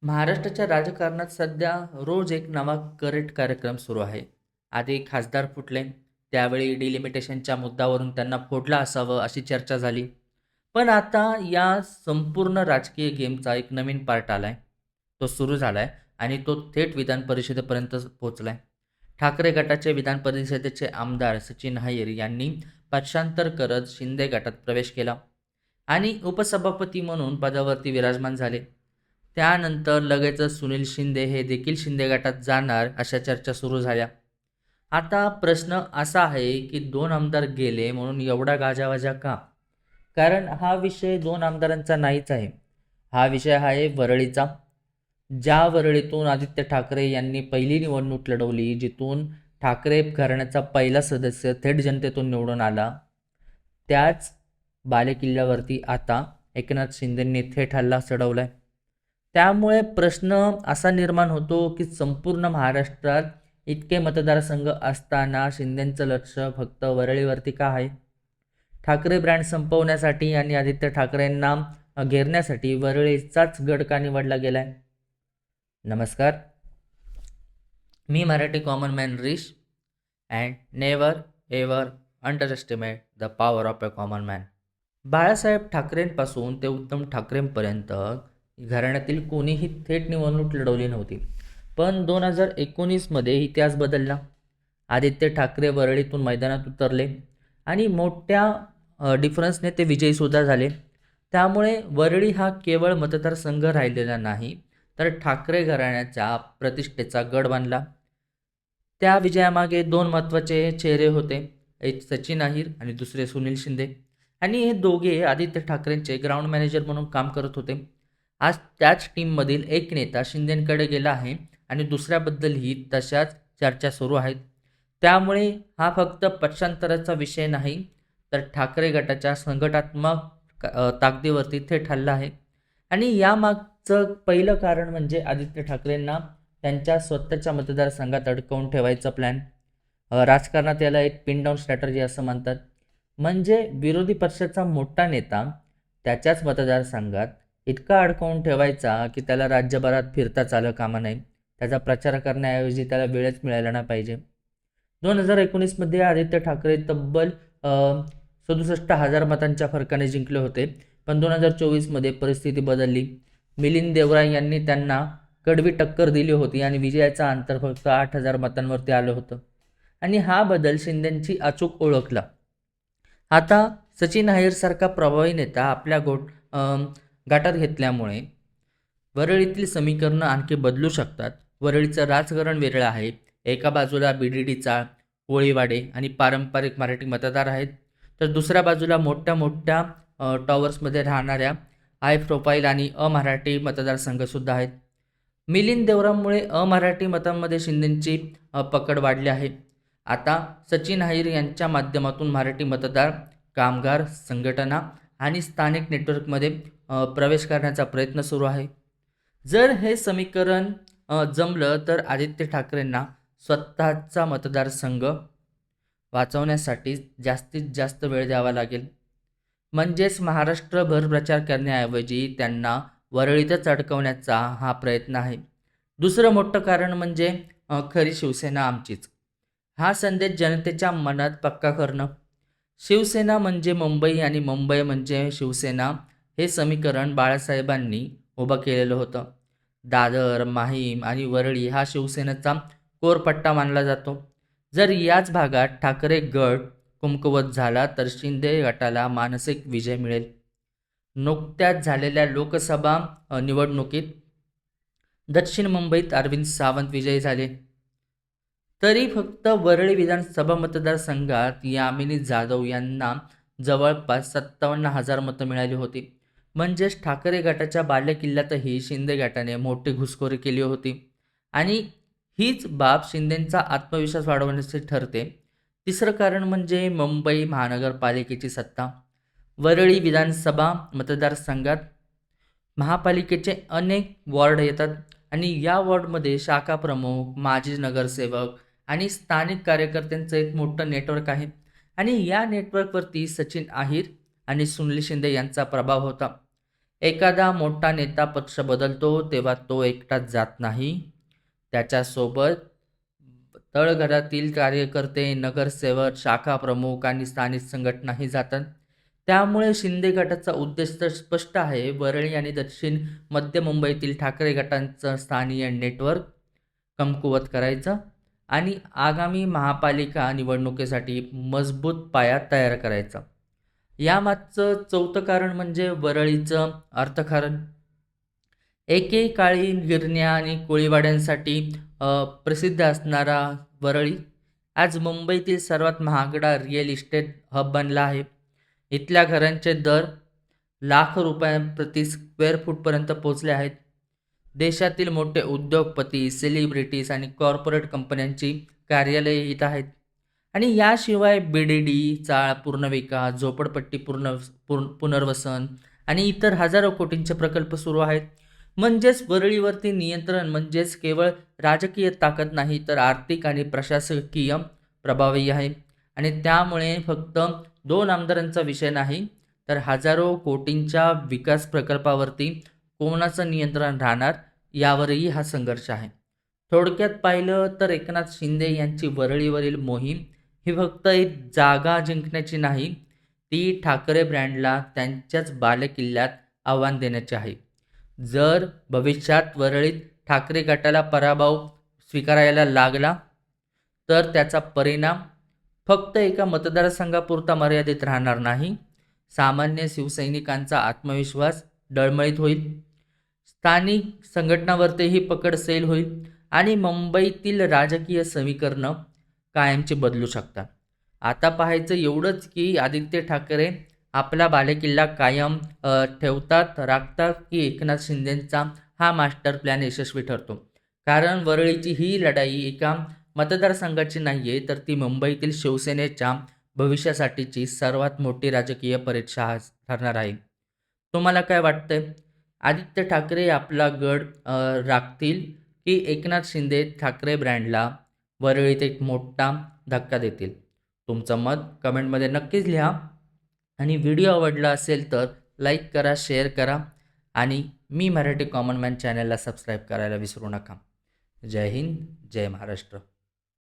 महाराष्ट्राच्या राजकारणात सध्या रोज एक नवा करेक्ट कार्यक्रम सुरू आहे. आधी खासदार फुटले, त्यावेळी डिलिमिटेशनच्या मुद्द्यावरून त्यांना फोडलं असावं अशी चर्चा झाली. पण आता या संपूर्ण राजकीय गेमचा एक नवीन पार्ट आलाय. तो सुरू झालाय आणि तो थेट विधान परिषदेपर्यंत पोहोचलाय. ठाकरे गटाचे विधान परिषदेचे आमदार सचिन अहिर यांनी पक्षांतर करत शिंदे गटात प्रवेश केला आणि उपसभापती म्हणून पदावरती विराजमान झाले. त्यानंतर लगेचच सुनील शिंदे हे देखील शिंदे गटात जाणार अशा चर्चा सुरू झाल्या. आता प्रश्न असा आहे की 2 आमदार गेले म्हणून एवढा गाजावाजा का? कारण हा विषय 2 आमदारांचा नाहीच आहे. हा विषय आहे वरळीचा. ज्या वरळीतून आदित्य ठाकरे यांनी पहिली निवडणूक लढवली, जिथून ठाकरे घराण्याचा पहिला सदस्य थेट जनतेतून निवडून आला, त्याच बालेकिल्ल्यावरती आता एकनाथ शिंदेंनी थेट हल्ला चढवलाय. त्यामुळे प्रश्न असा निर्माण होतो की संपूर्ण महाराष्ट्रात इतके मतदारसंघ असताना शिंदेंचं लक्ष फक्त वरळीवरती का आहे? ठाकरे ब्रँड संपवण्यासाठी आणि आदित्य ठाकरेंना घेरण्यासाठी वरळीचाच गड का निवडला गेलाय? नमस्कार, मी मराठी कॉमन मॅन रिश and never ever underestimate the power of a common man. Balasaheb ठाकरेंपासून ते उद्धव ठाकरेंपर्यंत घराण्यातील कोणीही थेट निवडणूक लढवली नव्हती. पण 2019मध्ये इतिहास बदलला. आदित्य ठाकरे वरळीतून मैदानात उतरले आणि मोठ्या डिफरन्सने ते विजयीसुद्धा झाले. त्यामुळे वरळी हा केवळ मतदारसंघ राहिलेला नाही, तर ठाकरे घराण्याच्या प्रतिष्ठेचा गड बनला. त्या विजयामागे 2 महत्त्वाचे चेहरे होते. एक सचिन अहिर आणि दुसरे सुनील शिंदे. आणि हे दोघे आदित्य ठाकरेंचे ग्राउंड मॅनेजर म्हणून काम करत होते. आज त्याच टीममधील एक नेता शिंदेंकडे गेला आहे आणि दुसऱ्याबद्दलही तशाच चर्चा सुरू आहेत. त्यामुळे हा फक्त पक्षांतराचा विषय नाही, तर ठाकरे गटाच्या संघटनात्मक ताकदीवरती थेट हल्ला आहे. आणि यामागचं पहिलं कारण म्हणजे आदित्य ठाकरेंना त्यांच्या स्वतःच्या मतदारसंघात अडकवून ठेवायचा प्लॅन. राजकारणात याला एक पिन डाऊन स्ट्रॅटर्जी असं म्हणतात. म्हणजे विरोधी पक्षाचा मोठा नेता त्याच्याच मतदारसंघात इतका अडकवून ठेवायचा की त्याला राज्यभरात फिरताच आलं कामा नये. त्याचा प्रचार करण्याऐवजी त्याला वेळच मिळायला नाही पाहिजे. 2019मध्ये आदित्य ठाकरे तब्बल 67,000 मतांच्या फरकाने जिंकले होते. पण 2024मध्ये परिस्थिती बदलली. मिलिंद देवराय यांनी त्यांना कडवी टक्कर दिली होती आणि विजयाचा अंतर फक्त 8,000 मतांवरती आलं होतं. आणि हा बदल शिंदेंची अचूक ओळखला. आता सचिन अहिरसारखा प्रभावी नेता आपल्या गटात घेतल्यामुळे वरळीतील समीकरणं आणखी बदलू शकतात. वरळीचं राजकारण वेगळं आहे. एका बाजूला BDD चाळ, कोळीवाडे आणि पारंपरिक मराठी मतदार आहेत, तर दुसऱ्या बाजूला मोठ्या मोठ्या टॉवर्समध्ये राहणाऱ्या हाय प्रोफाईल आणि अमराठी मतदारसंघसुद्धा आहेत. मिलिंद देवरामुळे अमराठी मतांमध्ये शिंदेंची पकड वाढली आहे. आता सचिन अहिर यांच्या माध्यमातून मराठी मतदार, कामगार संघटना आणि स्थानिक नेटवर्कमध्ये प्रवेश करण्याचा प्रयत्न सुरू आहे. जर हे समीकरण जमलं तर आदित्य ठाकरेंना स्वतःचा मतदारसंघ वाचवण्यासाठी जास्तीत जास्त वेळ द्यावा लागेल. म्हणजेच महाराष्ट्रभर प्रचार करण्याऐवजी त्यांना वरळीतच अडकवण्याचा हा प्रयत्न आहे. दुसरं मोठं कारण म्हणजे खरी शिवसेना आमचीच. हा संदेश जनतेच्या मनात पक्का करणं. शिवसेना म्हणजे मुंबई आणि मुंबई म्हणजे शिवसेना, हे समीकरण बाळासाहेबांनी उभं केलेलं होतं. दादर, माहीम आणि वरळी हा शिवसेनेचा कोरपट्टा मानला जातो. जर याच भागात ठाकरे गट कमकुवत झाला तर शिंदे गटाला मानसिक विजय मिळेल. नुकत्याच झालेल्या लोकसभा निवडणुकीत दक्षिण मुंबईत अरविंद सावंत विजयी झाले. तरी फक्त वरळी विधानसभा मतदारसंघात यामिनी जाधव यांना जवळपास 57,000 मतं मिळाली होती. म्हणजेच ठाकरे गटाच्या बालेकिल्ल्यातही शिंदे गटाने मोठी घुसखोरी केली होती. आणि हीच बाब शिंदेंचा आत्मविश्वास वाढवण्याचे ठरते. तिसरं कारण म्हणजे मुंबई महानगरपालिकेची सत्ता. वरळी विधानसभा मतदारसंघात महापालिकेचे अनेक वॉर्ड येतात आणि या वॉर्डमध्ये शाखा प्रमुख, माजी नगरसेवक आणि स्थानिक कार्यकर्त्यांचं एक मोठं नेटवर्क आहे. आणि या नेटवर्कवरती सचिन अहिर आणि सुनील शिंदे यांचा प्रभाव होता. एखादा मोठा नेता पक्ष बदलतो तेव्हा तो एकटाच जात नाही. त्याच्यासोबत तळघरातील कार्यकर्ते, नगरसेवक, शाखा प्रमुख आणि स्थानिक संघटनाही जातात. त्यामुळे शिंदे गटाचा उद्देश तर स्पष्ट आहे. वरळी आणि दक्षिण मध्य मुंबईतील ठाकरे गटांचं स्थानीय नेटवर्क कमकुवत करायचं आणि आगामी महापालिका निवडणुकीसाठी मजबूत पाया तयार करायचा. यामागचं चौथं कारण म्हणजे वरळीचं अर्थकारण. एकेकाळी गिरण्या आणि कोळीवाड्यांसाठी प्रसिद्ध असणारा वरळी आज मुंबईतील सर्वात महागडा रिअल इस्टेट हब बनला आहे. इथल्या घरांचे दर लाख रुपयांप्रति स्क्वेअर फूटपर्यंत पोहोचले आहेत. देशातील मोठे उद्योगपती, सेलिब्रिटीज आणि कॉर्पोरेट कंपन्यांची कार्यालये इथं आहेत. आणि याशिवाय BDD, चाळ पूर्णविकास, झोपडपट्टी पुनर्वसन आणि इतर हजारो कोटींचे प्रकल्प सुरू आहेत. म्हणजेच वरळीवरती नियंत्रण म्हणजेच केवळ राजकीय ताकद नाही, तर आर्थिक आणि प्रशासकीय प्रभावही आहे. आणि त्यामुळे फक्त 2 आमदारांचा विषय नाही, तर हजारो कोटींच्या विकास प्रकल्पावरती कोणाचं नियंत्रण राहणार यावरही हा संघर्ष आहे. थोडक्यात पाहिलं तर एकनाथ शिंदे यांची वरळीवरील मोहीम ही फक्त एक जागा जिंकण्याची नाही, ती ठाकरे ब्रँडला त्यांच्याच बालेकिल्ल्यात आव्हान देण्याची आहे. जर भविष्यात वरळीत ठाकरे गटाला पराभव स्वीकारायला लागला तर त्याचा परिणाम फक्त एका मतदारसंघापुरता मर्यादित राहणार नाही. सामान्य शिवसैनिकांचा आत्मविश्वास डळमळीत होईल, स्थानिक संघटनांवरतीही पकड सैल होईल आणि मुंबईतील राजकीय समीकरणं कायमची बदलू शकतात. आता पाहायचं एवढंच की आदित्य ठाकरे आपला बालेकिल्ला कायम ठेवतात, राखतात की एकनाथ शिंदेंचा हा मास्टर प्लॅन यशस्वी ठरतो. कारण वरळीची ही लढाई एका मतदारसंघाची नाही आहे, तर ती मुंबईतील शिवसेनेच्या भविष्यासाठीची सर्वात मोठी राजकीय परीक्षा ठरणार आहे. तुम्हाला काय वाटतंय? आदित्य ठाकरे आपला गड राखतील की एकनाथ शिंदे ठाकरे ब्रँडला वरळीत एक मोठा धक्का देतील? तुमचं मत कमेंटमध्ये नक्कीच लिहा आणि व्हिडिओ आवडला असेल तर लाईक करा, शेअर करा आणि मी मराठी कॉमन मॅन चॅनलला सबस्क्राईब करायला विसरू नका. जय हिंद, जय महाराष्ट्र.